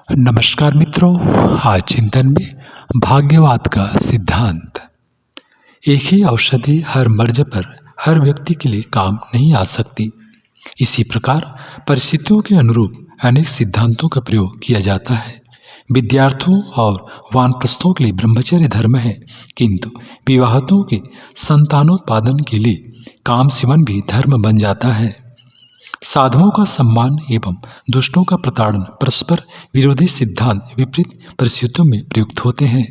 नमस्कार मित्रों। आज चिंतन में भाग्यवाद का सिद्धांत। एक ही औषधि हर मर्ज पर हर व्यक्ति के लिए काम नहीं आ सकती। इसी प्रकार परिस्थितियों के अनुरूप अनेक सिद्धांतों का प्रयोग किया जाता है। विद्यार्थियों और वानप्रस्थों के लिए ब्रह्मचर्य धर्म है, किंतु विवाहितों के संतानोत्पादन के लिए काम सेवन भी धर्म बन जाता है। साधुओं का सम्मान एवं दुष्टों का प्रताड़न परस्पर विरोधी सिद्धांत विपरीत परिस्थितियों में प्रयुक्त होते हैं।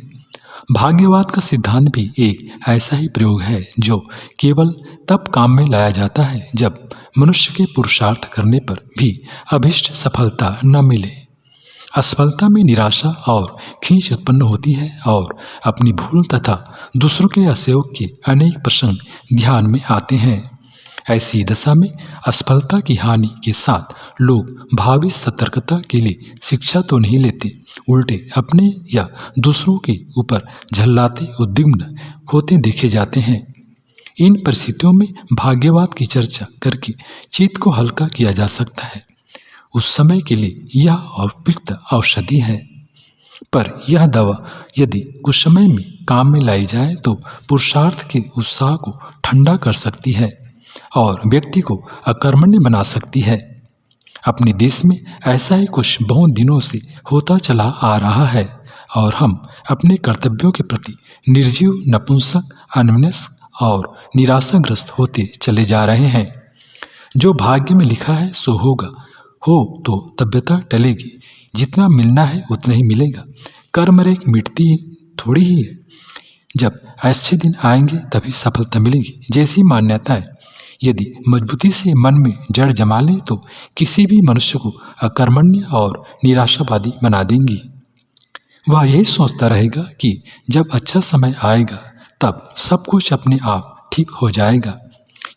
भाग्यवाद का सिद्धांत भी एक ऐसा ही प्रयोग है जो केवल तब काम में लाया जाता है जब मनुष्य के पुरुषार्थ करने पर भी अभीष्ट सफलता न मिले। असफलता में निराशा और खींच उत्पन्न होती है और अपनी भूल तथा दूसरों के असहयोग के अनेक प्रसंग ध्यान में आते हैं। ऐसी दशा में असफलता की हानि के साथ लोग भावी सतर्कता के लिए शिक्षा तो नहीं लेते, उल्टे अपने या दूसरों के ऊपर झल्लाते उद्विग्न होते देखे जाते हैं। इन परिस्थितियों में भाग्यवाद की चर्चा करके चित्त को हल्का किया जा सकता है। उस समय के लिए यह उपयुक्त औषधि है, पर यह दवा यदि कुछ समय में काम में लाई जाए तो पुरुषार्थ के उत्साह को ठंडा कर सकती है और व्यक्ति को अकर्मण्य बना सकती है। अपने देश में ऐसा ही कुछ बहुत दिनों से होता चला आ रहा है और हम अपने कर्तव्यों के प्रति निर्जीव, नपुंसक, अन्वयस्क और निराशाग्रस्त होते चले जा रहे हैं। जो भाग्य में लिखा है सो होगा, हो तो तबियता टलेगी, जितना मिलना है उतना ही मिलेगा, कर्म रेख मिटती थोड़ी ही है, जब अच्छे दिन आएंगे तभी सफलता मिलेगी जैसी मान्यता है यदि मजबूती से मन में जड़ जमा ले तो किसी भी मनुष्य को अकर्मण्य और निराशावादी बना देंगी। वह यही सोचता रहेगा कि जब अच्छा समय आएगा तब सब कुछ अपने आप ठीक हो जाएगा।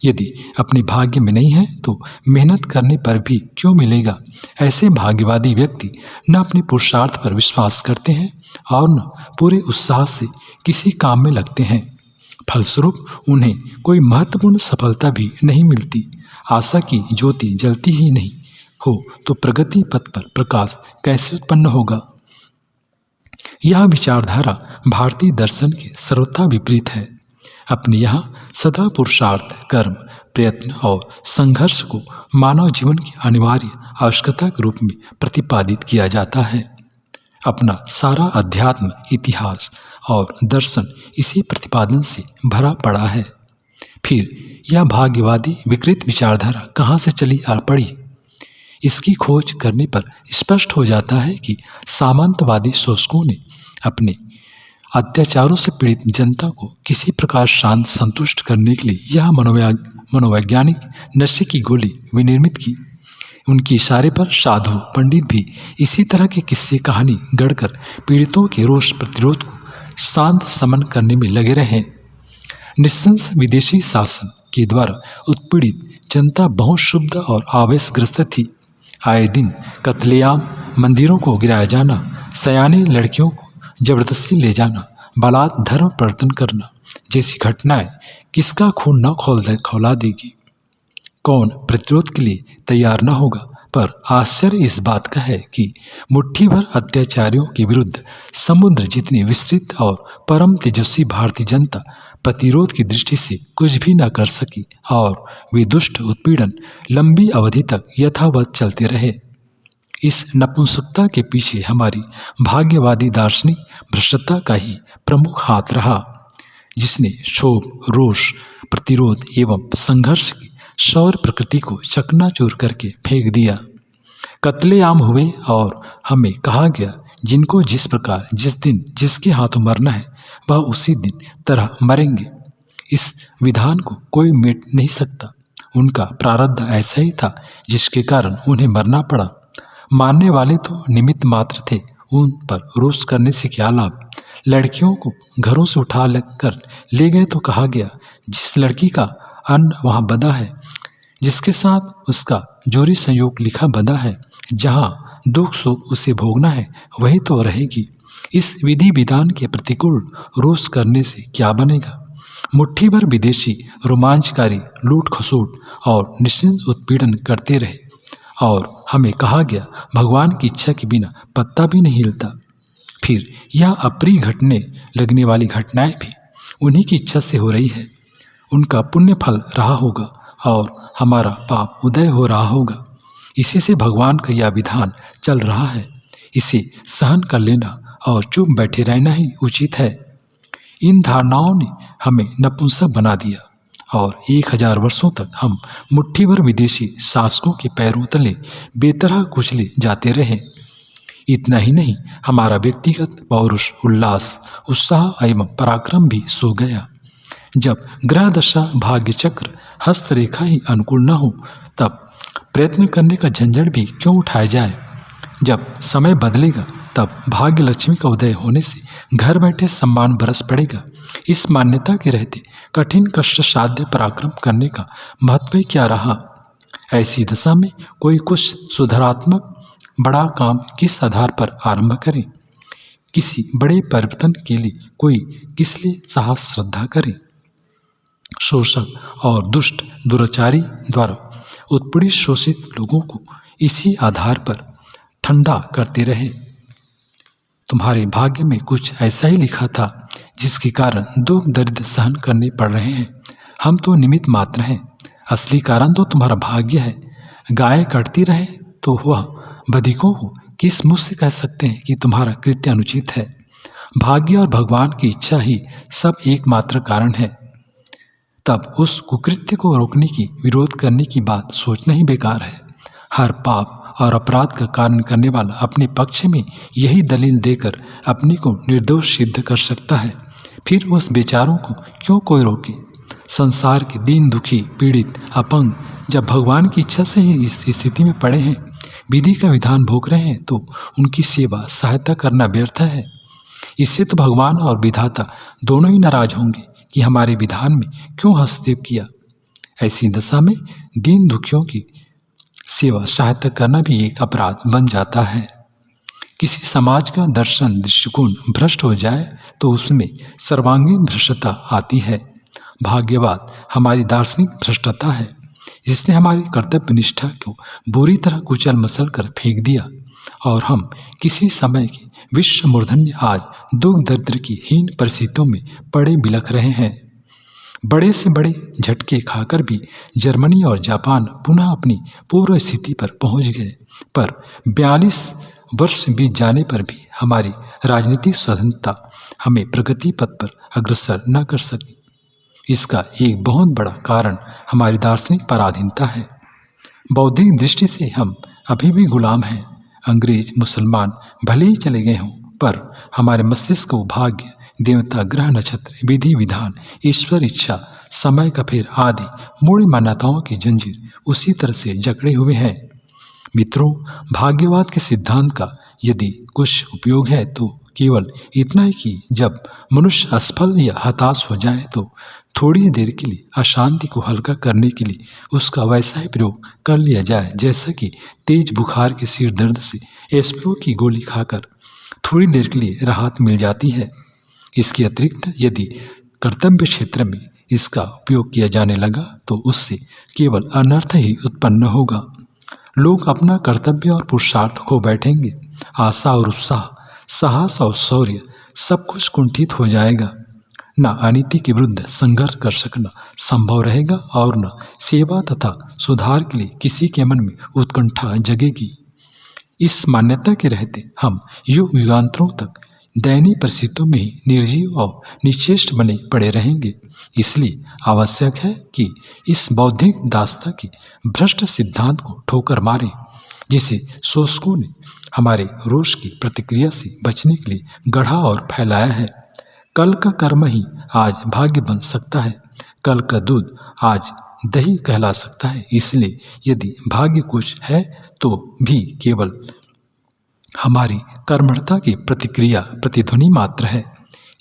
यदि अपने भाग्य में नहीं है तो मेहनत करने पर भी क्यों मिलेगा। ऐसे भाग्यवादी व्यक्ति न अपने पुरुषार्थ पर विश्वास करते हैं और न पूरे उत्साह से किसी काम में लगते हैं। फलस्वरूप उन्हें कोई महत्वपूर्ण सफलता भी नहीं मिलती। आशा की ज्योति जलती ही नहीं हो तो प्रगति पथ पर प्रकाश कैसे उत्पन्न होगा। यह विचारधारा भारतीय दर्शन के सर्वथा विपरीत है। अपने यहाँ सदा पुरुषार्थ, कर्म, प्रयत्न और संघर्ष को मानव जीवन की अनिवार्य आवश्यकता के रूप में प्रतिपादित किया जाता है। अपना सारा अध्यात्म, इतिहास और दर्शन इसी प्रतिपादन से भरा पड़ा है। फिर यह भाग्यवादी विकृत विचारधारा कहाँ से चली आ पड़ी। इसकी खोज करने पर स्पष्ट हो जाता है कि सामंतवादी शोषकों ने अपने अत्याचारों से पीड़ित जनता को किसी प्रकार शांत संतुष्ट करने के लिए यह मनोवैज्ञानिक नशे की गोली विनिर्मित की। उनके इशारे पर साधु पंडित भी इसी तरह के किस्से कहानी गढ़कर पीड़ितों के रोष प्रतिरोध को शांत समन करने में लगे रहे। निस्संस विदेशी शासन के द्वारा उत्पीड़ित जनता बहुत शुद्ध और आवेशग्रस्त थी। आए दिन कत्लेआम, मंदिरों को गिराया जाना, सयानी लड़कियों को जबरदस्ती ले जाना, बालात धर्म परिवर्तन करना जैसी घटनाएं किसका खून न खौला देगी। कौन प्रतिरोध के लिए तैयार न होगा। पर आश्चर्य इस बात का है कि मुट्ठी भर अत्याचारियों के विरुद्ध समुद्र जितनी विस्तृत और परम तेजस्वी भारतीय जनता प्रतिरोध की दृष्टि से कुछ भी न कर सकी और वे दुष्ट उत्पीड़न लंबी अवधि तक यथावत चलते रहे। इस नपुंसकता के पीछे हमारी भाग्यवादी दार्शनिक भ्रष्टता का ही प्रमुख हाथ रहा, जिसने क्षोभ, रोष, प्रतिरोध एवं संघर्ष की शौर्य प्रकृति को चकनाचूर करके फेंक दिया। कत्लेआम हुए और हमें कहा गया जिनको जिस प्रकार जिस दिन जिसके हाथों मरना है वह उसी दिन तरह मरेंगे। इस विधान को कोई मिट नहीं सकता। उनका प्रारब्ध ऐसा ही था जिसके कारण उन्हें मरना पड़ा। मानने वाले तो निमित्त मात्र थे, उन पर रोष करने से क्या लाभ। लड़कियों को घरों से उठा कर ले गए तो कहा गया जिस लड़की का अन्न वहाँ बंधा है, जिसके साथ उसका जोरी संयोग लिखा बंधा है, जहाँ दुख सुख उसे भोगना है वही तो रहेगी। इस विधि विधान के प्रतिकूल रोष करने से क्या बनेगा। मुट्ठी भर विदेशी रोमांचकारी लूट खसोट और निश्चिंत उत्पीड़न करते रहे और हमें कहा गया भगवान की इच्छा के बिना पत्ता भी नहीं हिलता। फिर यह अप्रिय घटने लगने वाली घटनाएं भी उन्हीं की इच्छा से हो रही है। उनका पुण्य फल रहा होगा और हमारा पाप उदय हो रहा होगा। इसी से भगवान का यह विधान चल रहा है। इसे सहन कर लेना और चुप बैठे रहना ही उचित है। इन धारणाओं ने हमें नपुंसक बना दिया और 1000 वर्षों तक हम मुट्ठी भर विदेशी शासकों के पैरों तले बेतरह कुचले जाते रहे। इतना ही नहीं, हमारा व्यक्तिगत पौरुष, उल्लास, उत्साह एवं पराक्रम भी सो गया। जब ग्रह दशा, भाग्य चक्र, हस्तरेखा ही अनुकूल न हो, तब प्रयत्न करने का झंझट भी क्यों उठाया जाए। जब समय बदलेगा तब भाग्य लक्ष्मी का उदय होने से घर बैठे सम्मान बरस पड़ेगा। इस मान्यता के रहते कठिन कष्ट साध्य पराक्रम करने का महत्व क्या रहा। ऐसी दशा में कोई कुछ सुधारात्मक बड़ा काम किस आधार पर आरंभ करें। किसी बड़े परिवर्तन के लिए कोई किस लिए साहस श्रद्धा करे। शोषक और दुष्ट दुराचारी द्वारा उत्पीड़ित शोषित लोगों को इसी आधार पर ठंडा करते रहे। तुम्हारे भाग्य में कुछ ऐसा ही लिखा था जिसके कारण दुख दर्द सहन करने पड़ रहे हैं। हम तो निमित्त मात्र हैं, असली कारण तो तुम्हारा भाग्य है। गाय कटती रहे तो वह बधिकों हो किस मुँह से कह सकते हैं कि तुम्हारा कृत्य अनुचित है। भाग्य और भगवान की इच्छा ही सब एकमात्र कारण है। तब उस कुकृत्य को रोकने की, विरोध करने की बात सोचना ही बेकार है। हर पाप और अपराध का कारण करने वाला अपने पक्ष में यही दलील देकर अपने को निर्दोष सिद्ध कर सकता है। फिर उस बेचारों को क्यों कोई रोके। संसार के दीन दुखी, पीड़ित, अपंग जब भगवान की इच्छा से ही इस स्थिति में पड़े हैं, विधि का विधान भोग रहे हैं, तो उनकी सेवा सहायता करना व्यर्थ है। इससे तो भगवान और विधाता दोनों ही नाराज होंगे कि हमारे विधान में क्यों हस्तक्षेप किया। ऐसी दशा में दीन दुखियों की सेवा सहायता करना भी एक अपराध बन जाता है। किसी समाज का दर्शन दृष्टिकोण भ्रष्ट हो जाए तो उसमें सर्वांगीण भ्रष्टता आती है। भाग्यवाद हमारी दार्शनिक भ्रष्टता है, जिसने हमारी कर्तव्य निष्ठा को बुरी तरह कुचल मसल कर फेंक दिया और हम किसी समय के विश्व मूर्धन्य आज दुख दरिद्र की हीन परिस्थितियों में पड़े बिलख रहे हैं। बड़े से बड़े झटके खाकर भी जर्मनी और जापान पुनः अपनी पूर्व स्थिति पर पहुंच गए, पर 42 वर्ष बीत जाने पर भी हमारी राजनीतिक स्वतंत्रता हमें प्रगति पथ पर अग्रसर न कर सकी। इसका एक बहुत बड़ा कारण हमारी दार्शनिक पराधीनता है। बौद्धिक दृष्टि से हम अभी भी गुलाम हैं। अंग्रेज मुसलमान भले ही चले गए हों, पर हमारे मस्तिष्क को भाग्य, देवता, ग्रह, नक्षत्र, विधि विधान, ईश्वर इच्छा, समय का फेर आदि मूढ़ मान्यताओं की जंजीर उसी तरह से जकड़े हुए हैं। मित्रों, भाग्यवाद के सिद्धांत का यदि कुछ उपयोग है तो केवल इतना ही कि जब मनुष्य असफल या हताश हो जाए तो थोड़ी देर के लिए अशांति को हल्का करने के लिए उसका वैसा ही प्रयोग कर लिया जाए जैसा कि तेज बुखार के सिर दर्द से एस्प्रो की गोली खाकर थोड़ी देर के लिए राहत मिल जाती है। इसके अतिरिक्त यदि कर्तव्य क्षेत्र में इसका उपयोग किया जाने लगा तो उससे केवल अनर्थ ही उत्पन्न होगा। लोग अपना कर्तव्य और पुरुषार्थ खो बैठेंगे। आशा और उत्साह, साहस और शौर्य सब कुछ कुंठित हो जाएगा। न अनीति के विरुद्ध संघर्ष कर सकना संभव रहेगा और न सेवा तथा सुधार के लिए किसी के मन में उत्कंठा जगेगी। इस मान्यता के रहते हम युग युगांतरों तक दयनीय परिस्थितियों में ही निर्जीव और निश्चेष्ट बने पड़े रहेंगे। इसलिए आवश्यक है कि इस बौद्धिक दास्ता के भ्रष्ट सिद्धांत को ठोकर मारें, जिसे शोषकों ने हमारे रोष की प्रतिक्रिया से बचने के लिए गढ़ा और फैलाया है। कल का कर्म ही आज भाग्य बन सकता है। कल का दूध आज दही कहला सकता है। इसलिए यदि भाग्य कुछ है तो भी केवल हमारी कर्मठता की प्रतिक्रिया, प्रतिध्वनि मात्र है।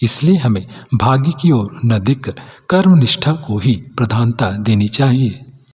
इसलिए हमें भाग्य की ओर न देखकर कर्मनिष्ठा को ही प्रधानता देनी चाहिए।